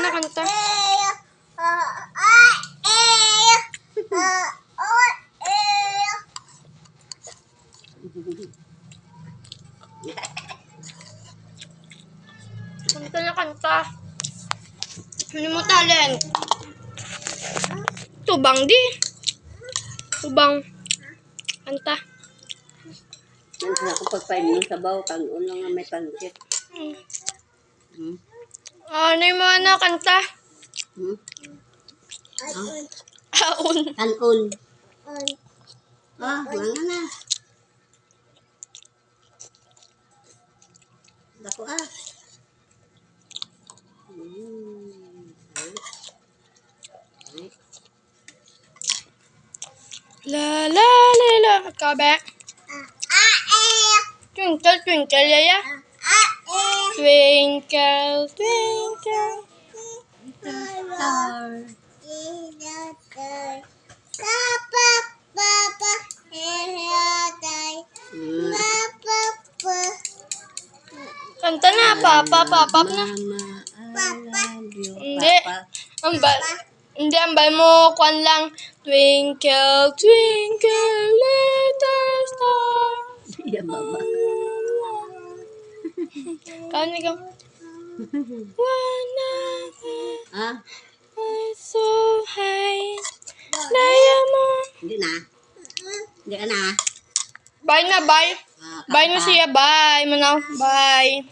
na kanta. Kanta na kanta. Ano mo talent? Tubang di. Tubang. Kanta. Nandiyan ako pagpain ng sabaw, kanon lang nga may pansit. Ano yung mga nakanta? Aon. Kanon. Wala na. Dako La la la la. Kabe. Twinkle twinkle yaya. Twinkle twinkle. Star. Kanta na, papa, papap na. Mama, I love you. Hindi. Papa. Ambal. Hindi, ambal mo. Kwan lang. Twinkle, twinkle, little star. Iya, baba. Kano ikaw? One of Ah, so high. Laya mo. hindi na. Hindi ka na. Bye na, bye. Bye na siya, bye. Manaw, bye.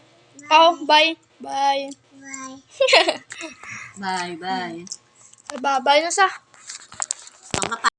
Oh, bye. Bye. Bye, bye. Bye na sa. Baka